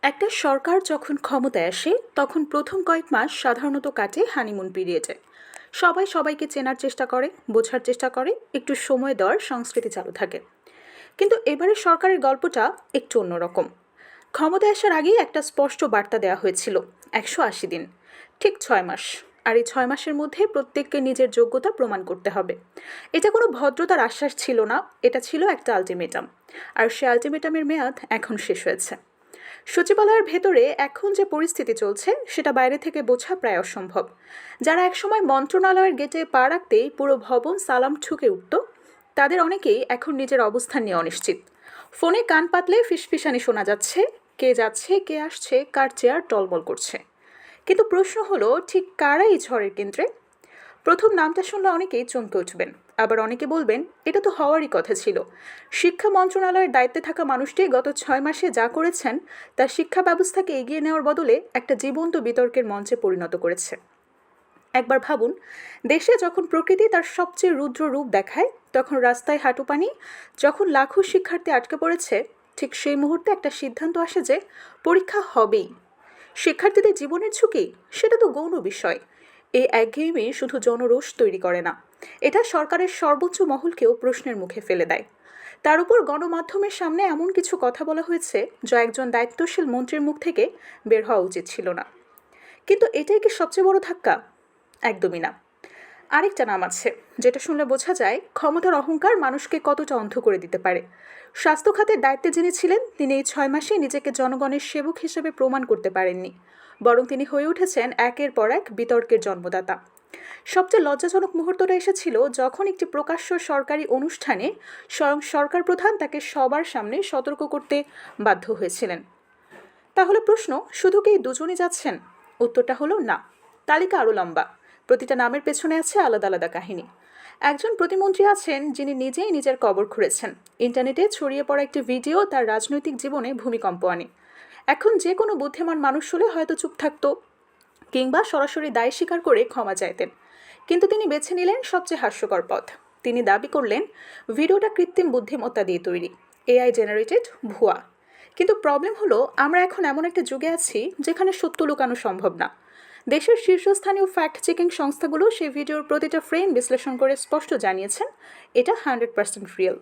একটা সরকার যখন ক্ষমতায় আসে তখন প্রথম কয়েক মাস সাধারণত কাটে হানিমুন পিরিয়ডে। সবাই সবাইকে চেনার চেষ্টা করে, বোঝার চেষ্টা করে, একটু সময় দেওয়ার সংস্কৃতি চালু থাকে। কিন্তু এবারে সরকারের গল্পটা একটু অন্যরকম। ক্ষমতায় আসার আগেই একটা স্পষ্ট বার্তা দেওয়া হয়েছিল, 180 দিন, ঠিক 6 মাস। আর এই 6 মাসের মধ্যে প্রত্যেককে নিজের যোগ্যতা প্রমাণ করতে হবে। এটা কোনো ভদ্রতার আশ্বাস ছিল না, এটা ছিল একটা আলটিমেটাম। আর সে আলটিমেটামের মেয়াদ এখন শেষ হয়েছে। সচিবালয়ের ভেতরে এখন যে পরিস্থিতি চলছে সেটা বাইরে থেকে বোঝা প্রায় অসম্ভব। যারা একসময় মন্ত্রণালয়ের গেটে পা রাখতেই পুরো ভবন সালাম ঠুকে উঠত, তাদের অনেকেই এখন নিজের অবস্থান নিয়ে অনিশ্চিত। ফোনে কান পাতলে ফিসফিসানি শোনা যাচ্ছে, কে যাচ্ছে কে আসছে, কার চেয়ার টলমল করছে। কিন্তু প্রশ্ন হলো, ঠিক কারা এই ঝড়ের কেন্দ্রে? প্রথম নামটা শুনলে অনেকেই চমকে উঠবেন, আবার অনেকে বলবেন এটা তো হওয়ারই কথা ছিল। শিক্ষা মন্ত্রণালয়ের দায়িত্বে থাকা মানুষটি গত 6 মাসে যা করেছেন তা শিক্ষা ব্যবস্থাকে এগিয়ে নেওয়ার বদলে একটা জীবন্ত বিতর্কের মঞ্চে পরিণত করেছে। একবার ভাবুন, দেশে যখন প্রকৃতি তার সবচেয়ে রুদ্র রূপ দেখায়, তখন রাস্তায় হাঁটুপানি, যখন লাখো শিক্ষার্থী আটকে পড়েছে, ঠিক সেই মুহূর্তে একটা সিদ্ধান্ত আসে যে পরীক্ষা হবেই। শিক্ষার্থীদের জীবনের ঝুঁকি, সেটা তো গৌণ বিষয়। এই একঘেয়েমি শুধু জনরোষ তৈরি করে না, এটা সরকারের সর্বোচ্চ মহলকেও প্রশ্নের মুখে ফেলে দেয়। তার উপর গণমাধ্যমের সামনে এমন কিছু কথা বলা হয়েছে যা একজন দায়িত্বশীল মন্ত্রীর মুখ থেকে বের হওয়া উচিত ছিল না। কিন্তু এটাই কি সবচেয়ে বড় ধাক্কা? একদমই না। আরেকটা নাম আছে, যেটা শুনলে বোঝা যায় ক্ষমতার অহংকার মানুষকে কতটা অন্ধ করে দিতে পারে। স্বাস্থ্য খাতের দায়িত্বে যিনি ছিলেন, তিনি এই 6 মাসে নিজেকে জনগণের সেবক হিসেবে প্রমাণ করতে পারেননি, বরং তিনি হয়ে উঠেছেন একের পর এক বিতর্কের জন্মদাতা। সবচেয়ে লজ্জাজনক মুহূর্তটা এসেছিল যখন একটি প্রকাশ্য সরকারি অনুষ্ঠানে স্বয়ং সরকার প্রধান তাকে সবার সামনে সতর্ক করতে বাধ্য হয়েছিলেন। তাহলে প্রশ্ন, শুধু কি এই দুজনই যাচ্ছেন? উত্তরটা হলো না। তালিকা আরও লম্বা। প্রতিটা নামের পেছনে আছে আলাদা আলাদা কাহিনী। একজন প্রতিমন্ত্রী আছেন যিনি নিজেই নিজের কবর খুঁড়েছেন। ইন্টারনেটে ছড়িয়ে পড়া একটি ভিডিও তার রাজনৈতিক জীবনে ভূমিকম্প আনে। এখন যে কোনো বুদ্ধিমান মানুষ হলে হয়তো চুপ থাকতো, কিংবা সরাসরি দায় স্বীকার করে ক্ষমা চাইতেন। কিন্তু তিনি বেছে নিলেন সবচেয়ে হাস্যকর পথ। তিনি দাবি করলেন ভিডিওটা কৃত্রিম বুদ্ধিমত্তা দিয়ে তৈরি, এআই জেনারেটেড, ভুয়া। কিন্তু প্রবলেম হলো, আমরা এখন এমন একটা যুগে আছি যেখানে সত্য লুকানো সম্ভব না। দেশের শীর্ষস্থানীয় ফ্যাক্ট চেকিং সংস্থাগুলো সেই ভিডিওর প্রতিটা ফ্রেম বিশ্লেষণ করে স্পষ্ট জানিয়েছেন এটা 100% রিয়েল,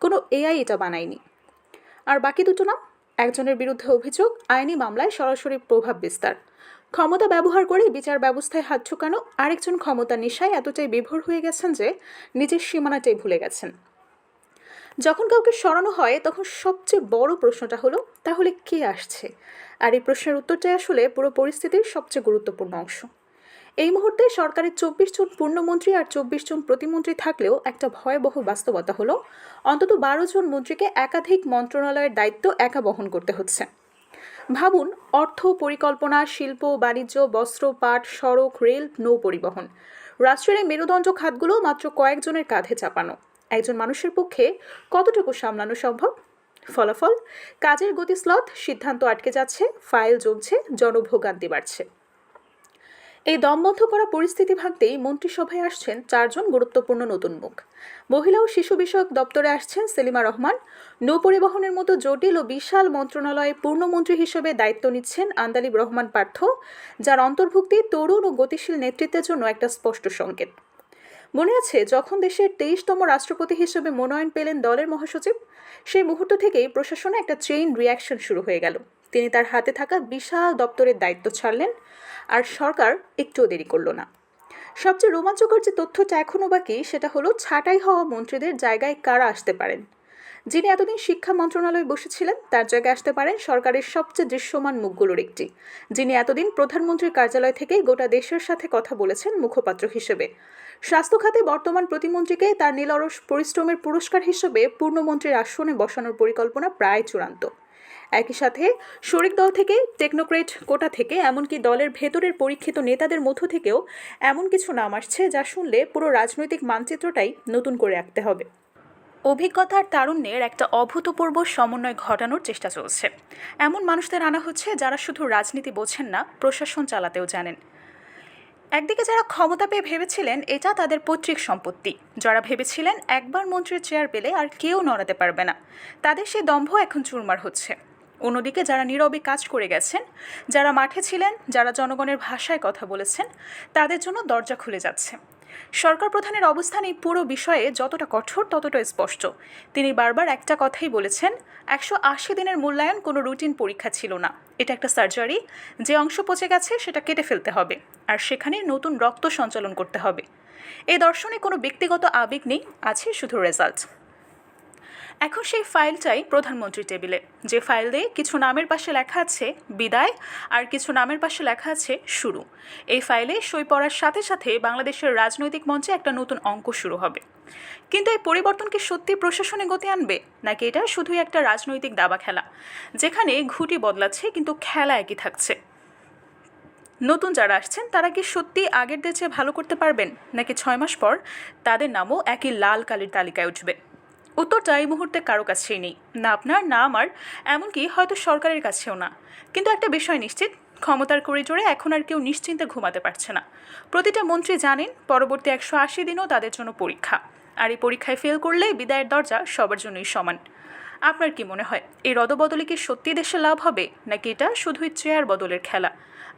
কোনো এআই এটা বানায়নি। আর বাকি দুটো নাম, একজনের বিরুদ্ধে অভিযোগ আইনি মামলায় সরাসরি প্রভাব বিস্তার, ক্ষমতা ব্যবহার করে বিচার ব্যবস্থায় হাত ঢোকানো, আরেকজন ক্ষমতার নেশায় এতটাই বিভোর হয়ে গেছেন যে নিজের সীমানাটাই ভুলে গেছেন। যখন কাউকে সরানো হয় তখন সবচেয়ে বড় প্রশ্নটা হলো, তাহলে কে আসছে? আর এই প্রশ্নের উত্তরটাই আসলে পুরো পরিস্থিতির সবচেয়ে গুরুত্বপূর্ণ অংশ। এই মুহূর্তে সরকারের 24 জন পূর্ণমন্ত্রী আর 24 জন প্রতিমন্ত্রী থাকলেও একটা ভয়াবহ বাস্তবতা হলো, অন্তত 12 জন মন্ত্রীকে একাধিক মন্ত্রণালয়ের দায়িত্ব একা বহন করতে হচ্ছে। ভাবুন, অর্থ, পরিকল্পনা, শিল্প, বাণিজ্য, বস্ত্র, পাট, সড়ক, রেল, নৌ পরিবহন, রাষ্ট্রের এই মেরুদণ্ড খাতগুলো মাত্র কয়েকজনের কাঁধে চাপানো। একজন মানুষের পক্ষে কতটুকু সামলানো সম্ভব? ফলাফল, কাজের গতি স্লথ, সিদ্ধান্ত আটকে যাচ্ছে, ফাইল জমছে, জনভোগান্তি বাড়ছে। এই দমবন্ধ করা পরিস্থিতি ভাঙতেই মন্ত্রিসভায় আসছেন 4 জন গুরুত্বপূর্ণ নতুন মুখ। মহিলা ও শিশু বিষয়ক দপ্তরে আসছেন সেলিমা রহমান। নৌপরিবহনের মতো জটিল ও বিশাল মন্ত্রণালয়ে পূর্ণমন্ত্রী হিসেবে দায়িত্ব নিচ্ছেন আন্দালিব রহমান পার্থ, যার অন্তর্ভুক্তি তরুণ ও গতিশীল নেতৃত্বের জন্য একটা স্পষ্ট সংকেত। মনে আছে যখন দেশের 23তম রাষ্ট্রপতি হিসেবে মনোনয়ন পেলেন দলের মহাসচিব? সেই মুহূর্ত থেকেই প্রশাসনে একটা চেইন রিয়াকশন শুরু হয়ে গেল। তিনি তার হাতে থাকা বিশাল দপ্তরের দায়িত্ব ছাড়লেন, আর সরকার একটুও দেরি করল না। সবচেয়ে রোমাঞ্চকর যে তথ্যটা এখনও বাকি, সেটা হলো ছাঁটাই হওয়া মন্ত্রীদের জায়গায় কারা আসতে পারেন। যিনি এতদিন শিক্ষা মন্ত্রণালয়ে বসেছিলেন তার জায়গায় আসতে পারেন সরকারের সবচেয়ে দৃশ্যমান মুখগুলোর একটি, যিনি এতদিন প্রধানমন্ত্রীর কার্যালয় থেকেই গোটা দেশের সাথে কথা বলেছেন মুখপাত্র হিসেবে। স্বাস্থ্য খাতে বর্তমান প্রতিমন্ত্রীকে তার নীলরস পরিশ্রমের পুরস্কার হিসেবে পূর্ণমন্ত্রীর আসনে বসানোর পরিকল্পনা প্রায় চূড়ান্ত। একই সাথে শরিক দল থেকে, টেকনোক্রেট কোটা থেকে, এমনকি দলের ভেতরের পরীক্ষিত নেতাদের মধ্য থেকেও এমন কিছু নাম আসছে যা শুনলে পুরো রাজনৈতিক মানচিত্রটাই নতুন করে আঁকতে হবে। অভিজ্ঞতার তারুণ্যের একটা অভূতপূর্ব সমন্বয় ঘটানোর চেষ্টা চলছে। এমন মানুষদের আনা হচ্ছে যারা শুধু রাজনীতি বোঝেন না, প্রশাসন চালাতেও জানেন। একদিকে যারা ক্ষমতা পেয়ে ভেবেছিলেন এটা তাদের পৈতৃক সম্পত্তি, যারা ভেবেছিলেন একবার মন্ত্রীর চেয়ার পেলে আর কেউ নড়াতে পারবে না, তাদের সেই দম্ভ এখন চুরমার হচ্ছে। অন্যদিকে যারা নীরবে কাজ করে গেছেন, যারা মাঠে ছিলেন, যারা জনগণের ভাষায় কথা বলেছেন, তাদের জন্য দরজা খুলে যাচ্ছে। সরকার প্রধানের অবস্থান এই পুরো বিষয়ে যতটা কঠোর ততটা স্পষ্ট। তিনি বারবার একটা কথাই বলেছেন, 180 দিনের মূল্যায়ন কোনো রুটিন পরীক্ষা ছিল না, এটা একটা সার্জারি। যে অংশ পচে গেছে সেটা কেটে ফেলতে হবে, আর সেখানে নতুন রক্ত সঞ্চালন করতে হবে। এই দর্শনে কোনো ব্যক্তিগত আবেগ নেই, আছে শুধু রেজাল্ট। এখন সেই ফাইলটাই প্রধানমন্ত্রীর টেবিলে, যে ফাইল দিয়ে কিছু নামের পাশে লেখা আছে বিদায় আর কিছু নামের পাশে লেখা আছে শুরু। এই ফাইলে সই পড়ার সাথে সাথে বাংলাদেশের রাজনৈতিক মঞ্চে একটা নতুন অঙ্ক শুরু হবে। কিন্তু এই পরিবর্তন কি সত্যি প্রশাসনে গতি আনবে, নাকি এটা শুধুই একটা রাজনৈতিক দাবা খেলা, যেখানে ঘুঁটি বদলাচ্ছে কিন্তু খেলা একই থাকছে? নতুন যারা আসছেন তারা কি সত্যি আগের দেশে ভালো করতে পারবেন, নাকি 6 মাস পর তাদের নামও একই লাল কালির তালিকায় উঠবে? উত্তরটা এই মুহূর্তে কারো কাছেই নেই, না আপনার, না আমার, এমনকি হয়তো সরকারের কাছেও না। কিন্তু একটা বিষয় নিশ্চিত, ক্ষমতার করিডোরে এখন আর কেউ নিশ্চিন্তে ঘুমাতে পারছে না। প্রতিটা মন্ত্রী জানেন পরবর্তী 180 দিনও তাদের জন্য পরীক্ষা, আর এই পরীক্ষায় ফেল করলে বিদায়ের দরজা সবার জন্যই সমান। আপনার কি মনে হয়, এই রদবদলে কি সত্যি দেশে লাভ হবে, নাকি এটা শুধুই চেয়ার বদলের খেলা?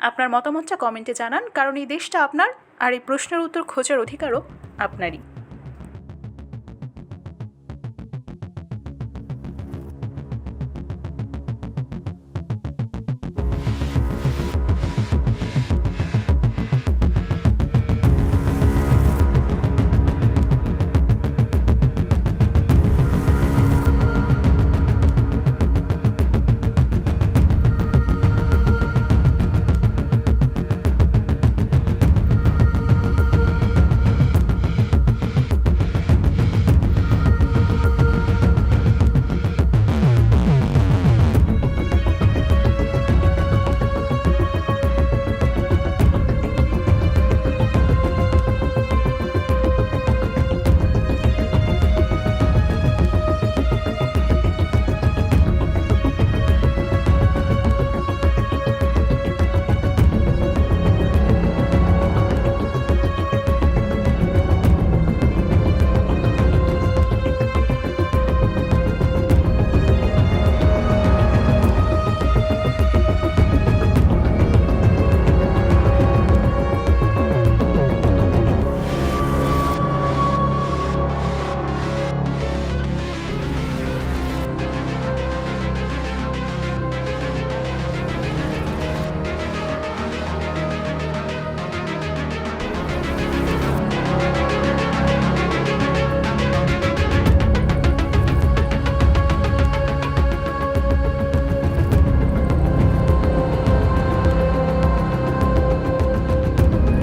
আপনার মতামতটা কমেন্টে জানান, কারণ এই দেশটা আপনার, আর এই প্রশ্নের উত্তর খোঁজার অধিকারও আপনারই।